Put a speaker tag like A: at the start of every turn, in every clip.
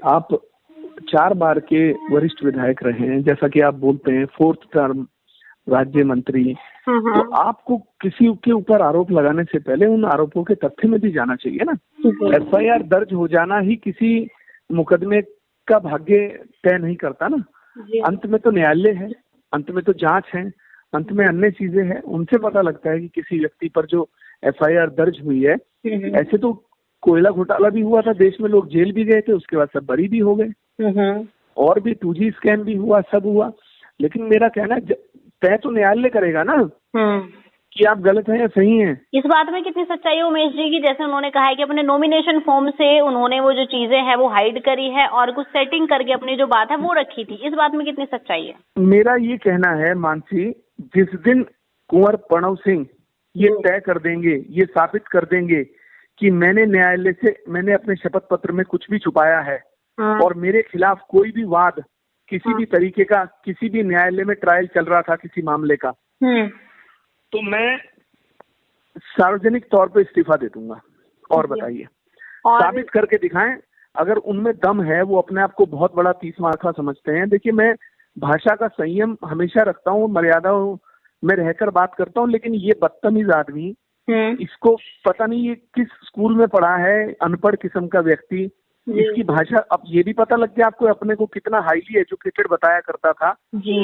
A: आप 4 बार के वरिष्ठ विधायक रहे हैं, जैसा कि आप बोलते हैं 4th टर्म राज्य मंत्री, तो आपको किसी के ऊपर आरोप लगाने से पहले उन आरोपों के तथ्य में भी जाना चाहिए ना। FIR दर्ज हो जाना ही किसी मुकदमे का भाग्य तय नहीं करता ना। अंत में तो न्यायालय है, अंत में तो जांच है, अंत में अन्य चीजें हैं, उनसे पता लगता है कि किसी व्यक्ति पर जो FIR दर्ज हुई है। ऐसे तो कोयला घोटाला भी हुआ था, देश में लोग जेल भी गए थे, उसके बाद सब बरी भी हो गए, और भी 2G स्कैम भी हुआ, सब हुआ। लेकिन मेरा कहना है तय तो न्यायालय करेगा ना कि आप गलत हैं या सही हैं।
B: इस बात में कितनी सच्चाई है उमेश जी की, जैसे उन्होंने कहा है कि अपने नॉमिनेशन फॉर्म से उन्होंने वो जो चीजें हैं वो हाइड करी है और कुछ सेटिंग करके अपनी जो बात है वो रखी थी, इस बात में कितनी सच्चाई है?
A: मेरा ये कहना है मानसी, जिस दिन कुंवर प्रणव सिंह ये तय कर देंगे, ये साबित कर देंगे कि मैंने अपने शपथ पत्र में कुछ भी छुपाया है और मेरे खिलाफ कोई भी वाद किसी भी तरीके का किसी भी न्यायालय में ट्रायल चल रहा था किसी मामले का, तो मैं सार्वजनिक तौर पे इस्तीफा दे दूंगा। और बताइए, साबित करके दिखाएं। अगर उनमें दम है, वो अपने आप को बहुत बड़ा 30 मार्का समझते हैं। देखिए, मैं भाषा का संयम हमेशा रखता हूँ, मर्यादा में रहकर बात करता हूँ, लेकिन ये बदतमीज आदमी, इसको पता नहीं ये किस स्कूल में पढ़ा है, अनपढ़ किस्म का व्यक्ति, इसकी भाषा, अब ये भी पता लग गया आपको अपने को कितना हाईली एजुकेटेड बताया करता था जी।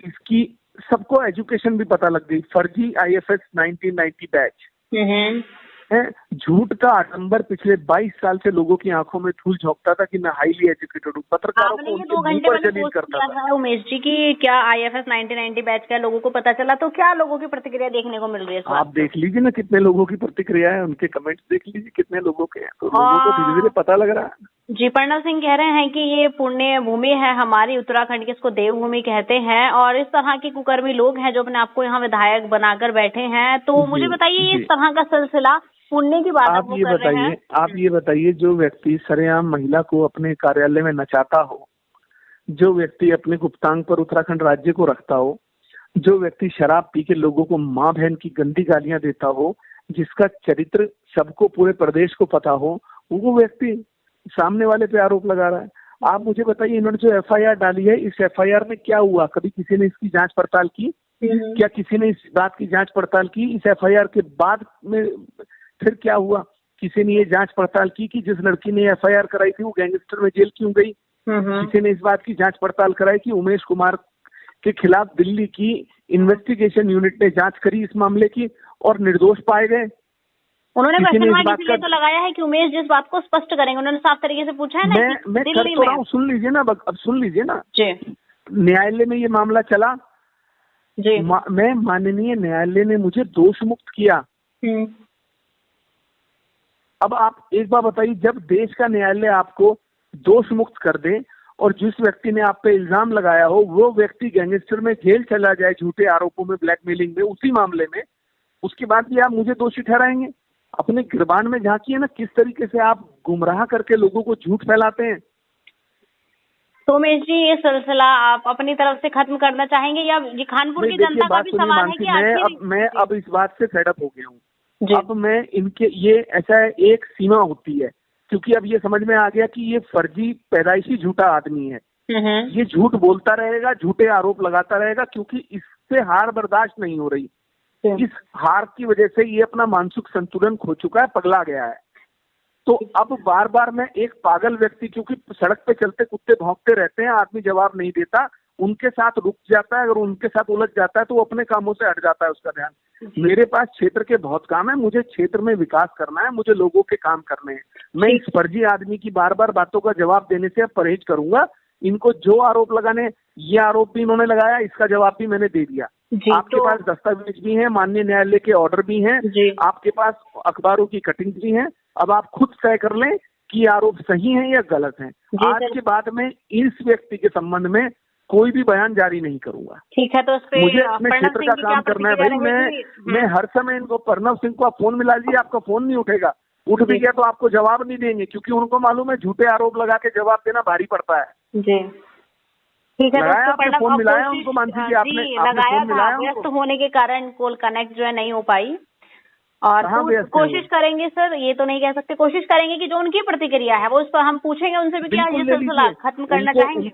A: इसकी सबको एजुकेशन भी पता लग गई। फर्जी IFS 1990 बैच है, झूठ का आडंबर पिछले 22 साल से लोगों की आंखों में धूल झोंकता था कि मैं हाईली एजुकेटेड हूँ। पत्रकारों को उनके मुंह पर जलील करता था।
B: उमेश जी की क्या IFS 1990 बैच का लोगों को पता चला, तो क्या लोगों की प्रतिक्रिया देखने को मिल रही है?
A: आप देख लीजिए ना कितने लोगों की प्रतिक्रिया है, उनके कमेंट्स देख लीजिए कितने लोगों के हैं, तो लोगों को धीरे धीरे पता लग रहा है
B: जी। प्रणव सिंह कह रहे हैं कि ये पुण्य भूमि है हमारी उत्तराखंड की, इसको देवभूमि कहते हैं, और इस तरह के कुकर्मी लोग हैं जो अपने आप को यहाँ विधायक बनाकर बैठे हैं। तो मुझे बताइए, इस तरह का सिलसिला पुण्य की बात
A: आप ये बताइए, जो व्यक्ति सरेआम महिला को अपने कार्यालय में नचाता हो, जो व्यक्ति अपने गुप्तांग पर उत्तराखंड राज्य को रखता हो, जो व्यक्ति शराब पी के लोगों को माँ बहन की गंदी गालियां देता हो, जिसका चरित्र सबको पूरे प्रदेश को पता हो, वो व्यक्ति सामने वाले पे आरोप लगा रहा है। आप मुझे बताइए, इन्होंने जो FIR डाली है, इस FIR में क्या हुआ? कभी किसी ने इसकी जांच पड़ताल की? क्या किसी ने इस बात की जांच पड़ताल की? इस FIR के बाद में फिर क्या हुआ? किसी ने ये जांच पड़ताल की कि जिस लड़की ने FIR कराई थी वो गैंगस्टर में जेल क्यों गई? किसी ने इस बात की जांच पड़ताल कराई कि उमेश कुमार के खिलाफ दिल्ली की इन्वेस्टिगेशन यूनिट ने जांच करी इस मामले की और निर्दोष पाए गए?
B: उन्होंने क्वेश्चन मार्क इसलिए तो लगाया है कि उमेश जिस बात को स्पष्ट करेंगे, उन्होंने साफ तरीके से पूछा है ना।
A: मैं कर तो रहा हूँ, सुन लीजिए ना, अब सुन लीजिए ना जी। न्यायालय में ये मामला चला जी, मैं माननीय न्यायालय ने मुझे दोष मुक्त किया। अब आप एक बार बताइए, जब देश का न्यायालय आपको दोष मुक्त कर दे और जिस व्यक्ति ने आप पे इल्जाम लगाया हो वो व्यक्ति गैंगस्टर में जेल चला जाए झूठे आरोपों में, ब्लैकमेलिंग में, उसी मामले में, उसके बाद भी आप मुझे दोषी ठहराएंगे? अपने गिरबान में झांकिए ना, किस तरीके से आप गुमराह करके लोगों को झूठ फैलाते हैं।
B: तो उमेश जी, ये सिलसिला आप अपनी तरफ से खत्म करना चाहेंगे या ये खानपुर की जनता का भी सवाल है कि
A: मैं अब इस बात से फेडअप हो गया हूँ। अब मैं इनके ये ऐसा एक सीमा होती है, क्योंकि अब ये समझ में आ गया कि ये फर्जी पैदाइशी झूठा आदमी है। ये झूठ बोलता रहेगा, झूठे आरोप लगाता रहेगा, क्योंकि इससे हार बर्दाश्त नहीं हो रही। इस हार की वजह से ये अपना मानसिक संतुलन खो चुका है, पगला गया है। तो अब बार बार मैं एक पागल व्यक्ति, क्योंकि सड़क पे चलते कुत्ते भौंकते रहते हैं, आदमी जवाब नहीं देता, उनके साथ रुक जाता है, अगर उनके साथ उलझ जाता है तो वो अपने कामों से हट जाता है उसका ध्यान। मेरे पास क्षेत्र के बहुत काम है, मुझे क्षेत्र में विकास करना है, मुझे लोगों के काम करने हैं। मैं इस फर्जी आदमी की बार बार बातों का जवाब देने से परहेज करूंगा। इनको जो आरोप लगाने, ये आरोप भी इन्होंने लगाया, इसका जवाब भी मैंने दे दिया। आपके पास दस्तावेज भी हैं, माननीय न्यायालय के ऑर्डर भी हैं, आपके पास अखबारों की कटिंग भी हैं। अब आप खुद तय कर लें कि आरोप सही है या गलत है। आज के बाद में इस व्यक्ति के संबंध में कोई भी बयान जारी नहीं करूंगा।
B: ठीक है, तो
A: मुझे अपने क्षेत्र का काम करना है भाई। मैं हर समय इनको, प्रणव सिंह को आप फोन मिला लीजिए, आपका फोन नहीं उठेगा, उठ भी गया तो आपको जवाब नहीं देंगे, क्योंकि उनको मालूम है झूठे आरोप लगा के जवाब देना भारी पड़ता है जी।
B: ठीक है,
A: तो फोन मिलाया उनको, मान लीजिए आपने
B: लगाया था, व्यस्त होने के कारण कॉल कनेक्ट जो है नहीं हो पाई। और कोशिश करेंगे सर, ये तो नहीं कह सकते, कोशिश करेंगे कि जो उनकी प्रतिक्रिया है वो उस पर हम पूछेंगे उनसे भी, क्या ये सिलसिला खत्म करना चाहेंगे।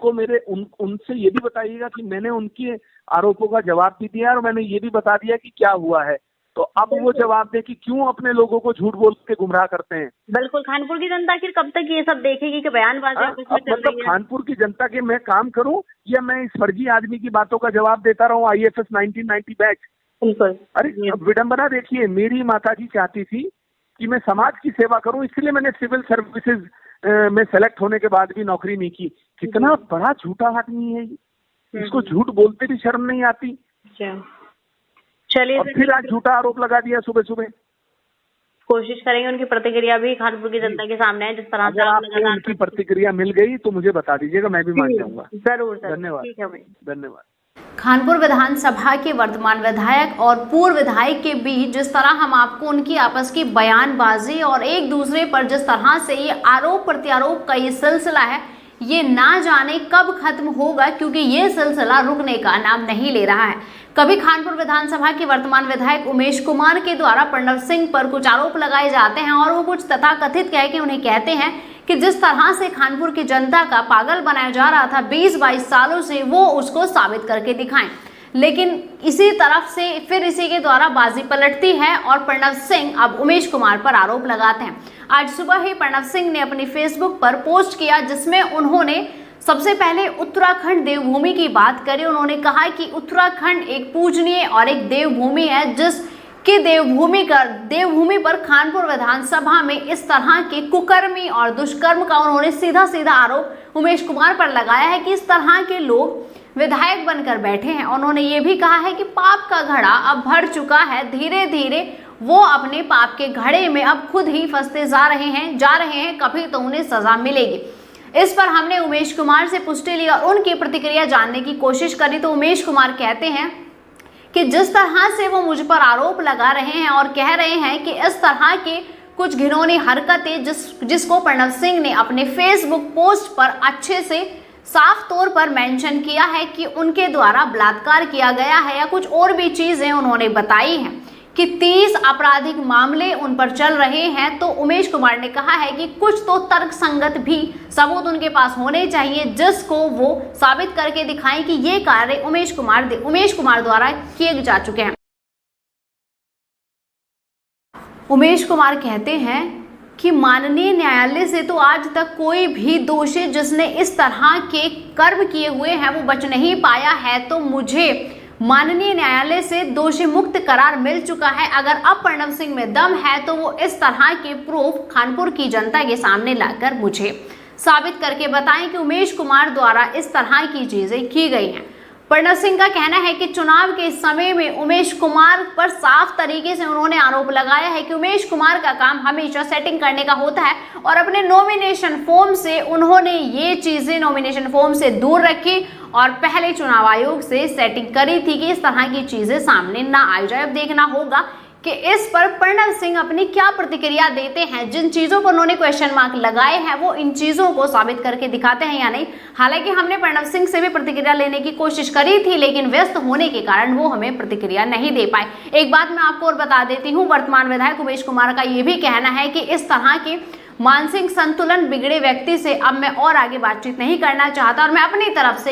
A: उनसे ये भी बताइएगा कि मैंने उनके आरोपों का जवाब भी दिया और मैंने ये भी बता दिया कि क्या हुआ है, तो अब वो जवाब दे कि क्यों अपने लोगों को झूठ बोल के गुमराह करते हैं।
B: बिल्कुल, कानपुर की जनता फिर कब तक ये सब देखेगी कि बयानबाजी
A: मतलब कानपुर की जनता के मैं काम करूं या मैं इस फर्जी आदमी की बातों का जवाब देता रहूं, IFS 1990 बैच।
B: बिल्कुल।
A: अरे विडंबना देखिए, मेरी माताजी चाहती थी कि मैं समाज की सेवा करूं, इसलिए मैंने सिविल सर्विसेज में सेलेक्ट होने के बाद भी नौकरी नहीं की। कितना बड़ा झूठा आदमी है, इसको झूठ बोलते भी शर्म नहीं आती।
B: चलिए,
A: फिर आज झूठा आरोप लगा दिया सुबह सुबह।
B: कोशिश करेंगे उनकी प्रतिक्रिया भी कानपुर की जनता के सामने है, जिस तरह से
A: आपको उनकी प्रतिक्रिया मिल गई तो मुझे बता दीजिएगा, मैं भी मान जाऊंगा।
B: जरूर सर,
A: धन्यवाद।
B: ठीक है भाई,
A: धन्यवाद।
C: कानपुर विधानसभा के वर्तमान विधायक और पूर्व विधायक के बीच जिस तरह हम आपको उनकी आपस की बयानबाजी और एक दूसरे पर जिस तरह से ये आरोप प्रत्यारोप का ये सिलसिला है, ये ना जाने कब खत्म होगा, क्योंकि ये सिलसिला रुकने का नाम नहीं ले रहा है। कभी कानपुर विधानसभा के वर्तमान विधायक उमेश कुमार के द्वारा प्रणव सिंह पर कुछ आरोप लगाए जाते हैं और वो कुछ तथाकथित कह के उन्हें कहते हैं कि जिस तरह से कानपुर की जनता का पागल बनाया जा रहा था 20-22 सालों से, वो उसको साबित करके दिखाएं। लेकिन इसी तरफ से फिर इसी के द्वारा बाजी पलटती है और प्रणव सिंह अब उमेश कुमार पर आरोप लगाते हैं। आज सुबह ही प्रणव सिंह ने अपनी फेसबुक पर पोस्ट किया जिसमें उन्होंने सबसे पहले उत्तराखंड देवभूमि की बात करी। उन्होंने कहा कि उत्तराखंड एक पूजनीय और एक देवभूमि है, जिसकी देवभूमि पर कानपुर विधानसभा में इस तरह के कुकर्मी और दुष्कर्म का उन्होंने सीधा सीधा आरोप उमेश कुमार पर लगाया है कि इस तरह के लोग विधायक बनकर बैठे हैं। उन्होंने ये भी कहा है कि पाप का घड़ा अब भर चुका है, धीरे धीरे वो अपने पाप के घड़े में अब खुद ही फंसते जा रहे हैं, कभी तो उन्हें सजा मिलेगी। इस पर हमने उमेश कुमार से पुष्टि ली और उनकी प्रतिक्रिया जानने की कोशिश करी तो उमेश कुमार कहते हैं कि जिस तरह से वो मुझ पर आरोप लगा रहे हैं और कह रहे हैं कि इस तरह के कुछ घिनौनी हरकतें जिसको प्रणव सिंह ने अपने फेसबुक पोस्ट पर अच्छे से साफ तौर पर मेंशन किया है कि उनके द्वारा बलात्कार किया गया है या कुछ और भी चीजें उन्होंने बताई हैं कि 30 आपराधिक मामले उन पर चल रहे हैं, तो उमेश कुमार ने कहा है कि कुछ तो तर्क संगत भी सबूत उनके पास होने चाहिए जिसको वो साबित करके दिखाएं कि ये कार्य उमेश कुमार द्वारा किए जा चुके हैं। उमेश कुमार कहते हैं कि माननीय न्यायालय से तो आज तक कोई भी दोषी जिसने इस तरह के कर्म किए हुए हैं वो बच नहीं पाया है, तो मुझे माननीय न्यायालय से दोषी मुक्त करार मिल चुका है। अगर अब प्रणव सिंह में दम है तो वो इस तरह के प्रूफ कानपुर की जनता के सामने लाकर मुझे साबित करके बताएं कि उमेश कुमार द्वारा इस तरह की चीजें की गई हैं। प्रणव सिंह का कहना है कि चुनाव के समय में उमेश कुमार पर साफ तरीके से उन्होंने आरोप लगाया है कि उमेश कुमार का काम हमेशा सेटिंग करने का होता है और अपने नॉमिनेशन फॉर्म से उन्होंने ये चीजें नॉमिनेशन फॉर्म से दूर रखी और पहले चुनाव आयोग से सेटिंग करी थी कि इस तरह की चीजें सामने ना आ जाए। अब देखना होगा कि इस पर प्रणव सिंह अपनी क्या प्रतिक्रिया देते हैं। जिन चीजों पर उन्होंने क्वेश्चन मार्क लगाए हैं वो इन चीजों को साबित करके दिखाते हैं या नहीं। हालांकि हमने प्रणव सिंह से भी प्रतिक्रिया लेने की कोशिश करी थी, लेकिन व्यस्त होने के कारण वो हमें प्रतिक्रिया नहीं दे पाए। एक बात मैं आपको और बता देती हूँ, वर्तमान विधायक उमेश कुमार का ये भी कहना है कि इस तरह के मानसिक संतुलन बिगड़े व्यक्ति से अब मैं और आगे बातचीत नहीं करना चाहता और मैं अपनी तरफ से